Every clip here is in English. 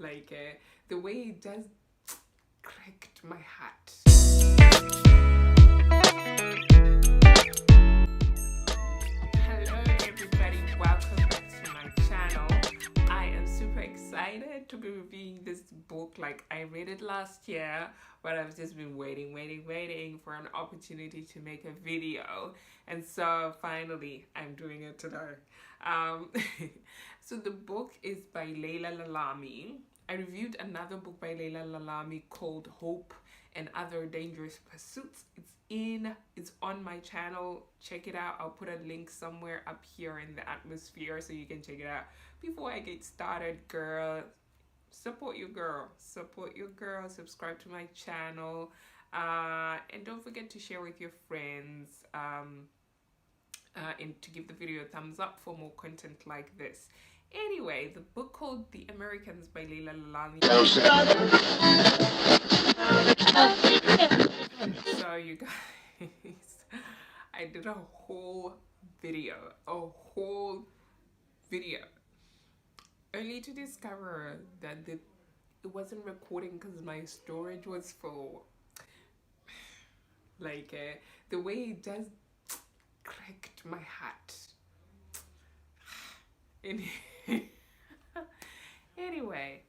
Like the way it just cracked my heart. Hello everybody, welcome back to my channel. I am super excited to be reviewing this book. Like, I read it last year, but I've just been waiting for an opportunity to make a video, and so finally I'm doing it today. um so the book is by Laila Lalami. I reviewed another book by Laila Lalami called Hope and Other Dangerous Pursuits. It's on my channel. Check it out. I'll put a link somewhere up here in the atmosphere so you can check it out. Before I get started, girl, support your girl. Support your girl. Subscribe to my channel. And don't forget to share with your friends. And to give the video a thumbs up for more content like this. Anyway, the book called The Americans by Laila Lalami. So you guys, I did a whole video, only to discover that it wasn't recording because my storage was full. Like the way it just cracked my heart. Anyway,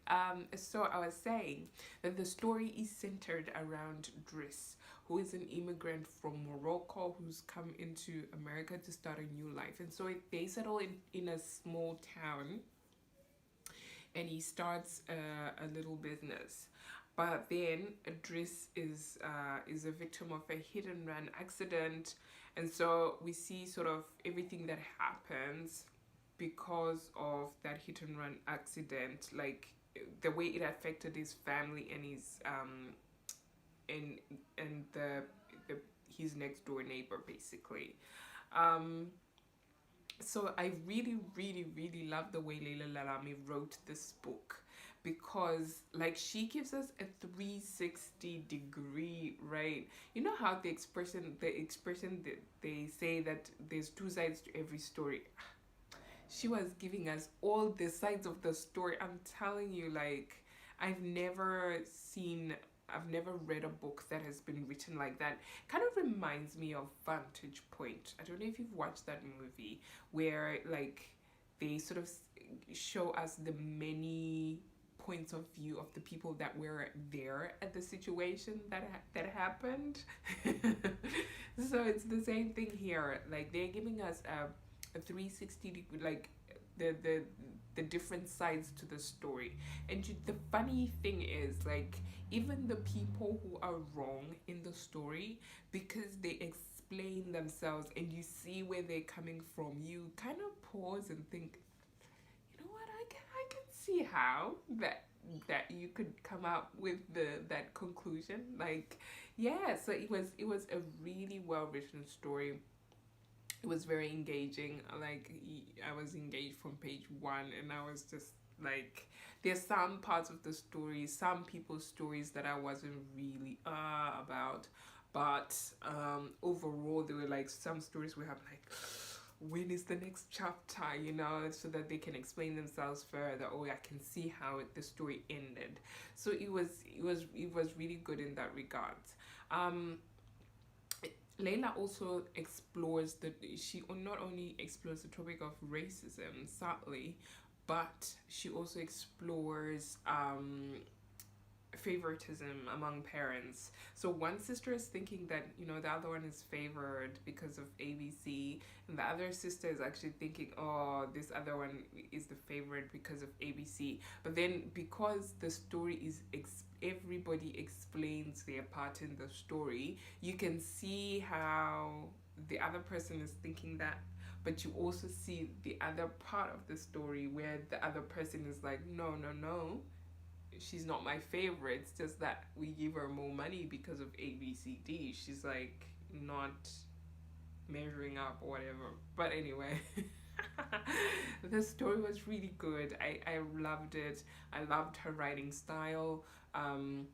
so I was saying that the story is centered around Driss, who is an immigrant from Morocco who's come into America to start a new life. And so they settle in a small town, and he starts a little business. But then Driss is a victim of a hit and run accident, and so we see sort of everything that happens because of that hit and run accident, like the way it affected his family and his and the his next door neighbor, basically. So I really love the way Laila Lalami wrote this book, because like she gives us a 360 degree, right? You know how the expression that they say that there's two sides to every story. She was giving us all the sides of the story. I'm telling you, like, I've never read a book that has been written like that. Kind of reminds me of Vantage Point. I don't know if you've watched that movie, where like they sort of show us the many points of view of the people that were there at the situation that happened. So it's the same thing here. Like, they're giving us a 360 degree, like the different sides to the story. And the funny thing is, like, even the people who are wrong in the story, because they explain themselves and you see where they're coming from, you kind of pause and think, you know what, I can see how that you could come up with that conclusion. Like, yeah, so it was a really well written story. It was very engaging. Like, I was engaged from page one, and I was just like, there's some parts of the story, some people's stories that I wasn't really about, but overall there were like some stories we have like, when is the next chapter, you know, so that they can explain themselves further. Oh, I can see how the story ended. So it was really good in that regard. Layla also explores she not only explores the topic of racism, sadly, but she also explores favoritism among parents. So one sister is thinking that, you know, the other one is favored because of ABC, and the other sister is actually thinking, oh, this other one is the favorite because of ABC. But then, because the story is everybody explains their part in the story, you can see how the other person is thinking that, but you also see the other part of the story where the other person is like, no, she's not my favorite. It's just that we give her more money because of ABCD. She's like not measuring up or whatever. But anyway, the story was really good. I loved it. I loved her writing style. And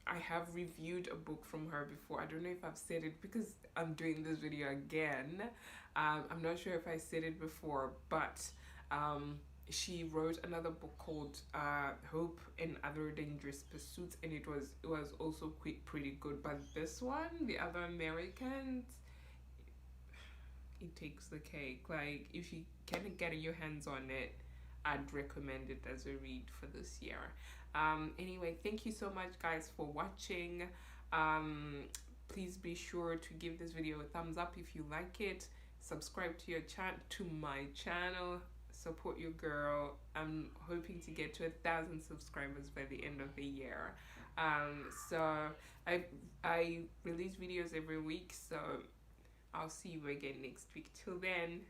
I have reviewed a book from her before. I don't know if I've said it because I'm doing this video again. I'm not sure if I said it before, but she wrote another book called Hope and Other Dangerous Pursuits, and it was also pretty good. But this one, The Other Americans, it takes the cake. Like, if you can get your hands on it, I'd recommend it as a read for this year. Anyway, thank you so much, guys, for watching. Please be sure to give this video a thumbs up if you like it. Subscribe to my channel. Support your girl. I'm hoping to get to 1,000 subscribers by the end of the year. So I release videos every week. So I'll see you again next week. Till then.